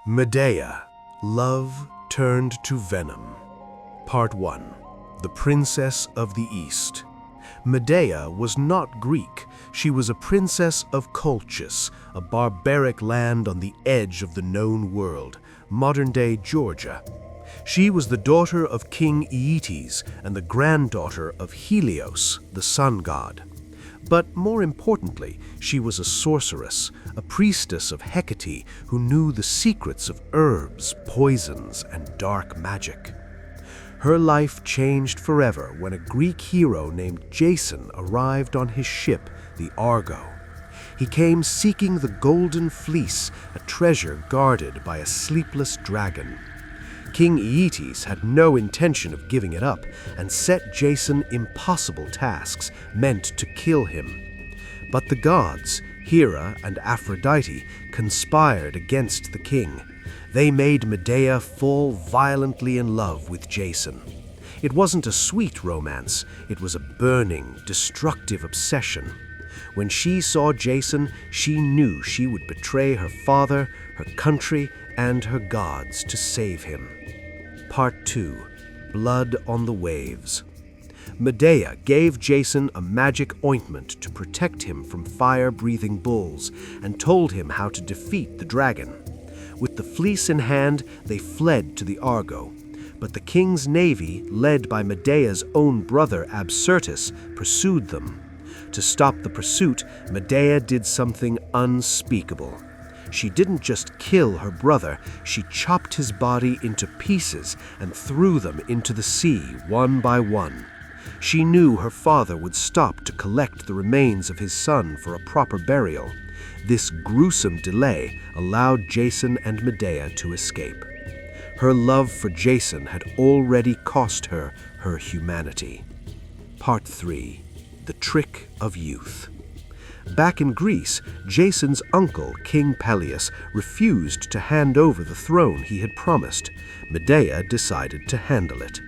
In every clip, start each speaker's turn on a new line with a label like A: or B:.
A: Medea, Love Turned to Venom. Part 1. The Princess of the East. Medea was not Greek. She was a princess of Colchis, a barbaric land on the edge of the known world, modern-day Georgia. She was the daughter of King Aeetes and the granddaughter of Helios, the sun god. But more importantly, she was a sorceress, a priestess of Hecate who knew the secrets of herbs, poisons, and dark magic. Her life changed forever when a Greek hero named Jason arrived on his ship, the Argo. He came seeking the Golden Fleece, a treasure guarded by a sleepless dragon. King Aeetes had no intention of giving it up and set Jason impossible tasks meant to kill him. But the gods, Hera and Aphrodite, conspired against the king. They made Medea fall violently in love with Jason. It wasn't a sweet romance, it was a burning, destructive obsession. When she saw Jason, she knew she would betray her father, her country, and her gods to save him. Part 2. Blood on the Waves. Medea gave Jason a magic ointment to protect him from fire-breathing bulls and told him how to defeat the dragon. With the fleece in hand, they fled to the Argo. But the king's navy, led by Medea's own brother Absyrtus, pursued them. To stop the pursuit, Medea did something unspeakable. She didn't just kill her brother, she chopped his body into pieces and threw them into the sea one by one. She knew her father would stop to collect the remains of his son for a proper burial. This gruesome delay allowed Jason and Medea to escape. Her love for Jason had already cost her her humanity. Part 3. The Trick of Youth. Back in Greece, Jason's uncle, King Peleus, refused to hand over the throne he had promised. Medea decided to handle it.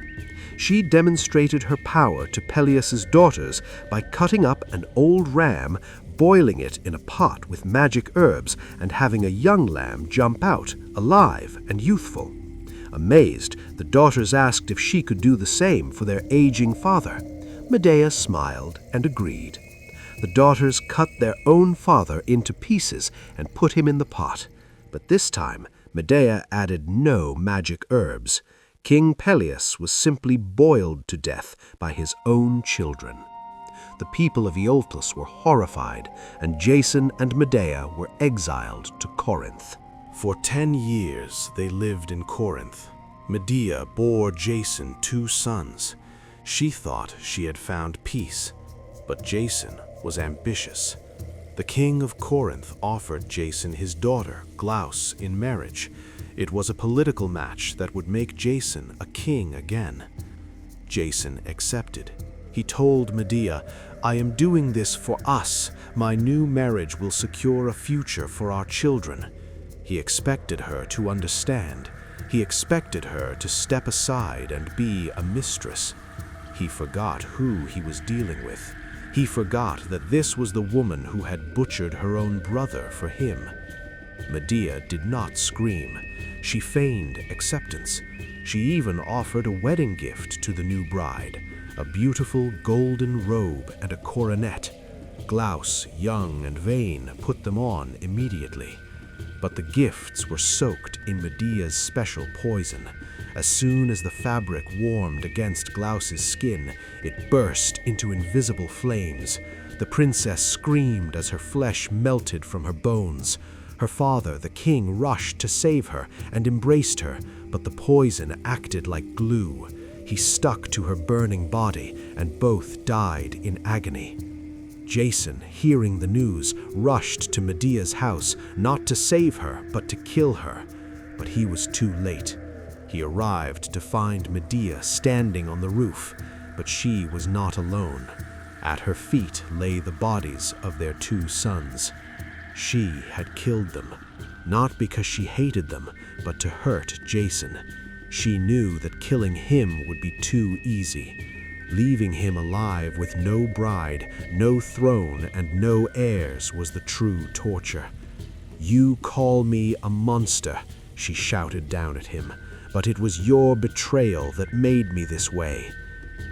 A: She demonstrated her power to Peleus's daughters by cutting up an old ram, boiling it in a pot with magic herbs, and having a young lamb jump out, alive and youthful. Amazed, the daughters asked if she could do the same for their aging father. Medea smiled and agreed. The daughters cut their own father into pieces and put him in the pot. But this time, Medea added no magic herbs. King Peleus was simply boiled to death by his own children. The people of Aeolus were horrified, and Jason and Medea were exiled to Corinth. For 10 years they lived in Corinth. Medea bore Jason 2 sons. She thought she had found peace, but Jason was ambitious. The king of Corinth offered Jason his daughter, Glauce, in marriage. It was a political match that would make Jason a king again. Jason accepted. He told Medea, "I am doing this for us. My new marriage will secure a future for our children." He expected her to understand. He expected her to step aside and be a mistress. He forgot who he was dealing with. He forgot that this was the woman who had butchered her own brother for him. Medea did not scream. She feigned acceptance. She even offered a wedding gift to the new bride, a beautiful golden robe and a coronet. Glauce, young and vain, put them on immediately. But the gifts were soaked in Medea's special poison. As soon as the fabric warmed against Glauce's skin, it burst into invisible flames. The princess screamed as her flesh melted from her bones. Her father, the king, rushed to save her and embraced her, but the poison acted like glue. He stuck to her burning body, and both died in agony. Jason, hearing the news, rushed to Medea's house, not to save her, but to kill her. But he was too late. He arrived to find Medea standing on the roof, but she was not alone. At her feet lay the bodies of their 2 sons. She had killed them, not because she hated them, but to hurt Jason. She knew that killing him would be too easy. Leaving him alive with no bride, no throne, and no heirs was the true torture. "You call me a monster," she shouted down at him, "but it was your betrayal that made me this way."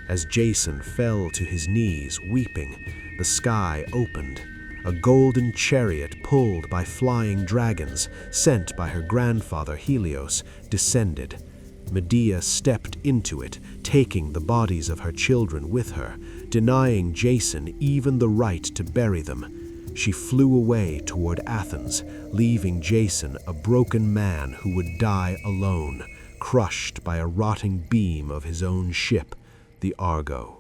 A: As Jason fell to his knees, weeping, the sky opened. A golden chariot pulled by flying dragons, sent by her grandfather Helios, descended. Medea stepped into it, taking the bodies of her children with her, denying Jason even the right to bury them. She flew away toward Athens, leaving Jason a broken man who would die alone, crushed by a rotting beam of his own ship, the Argo.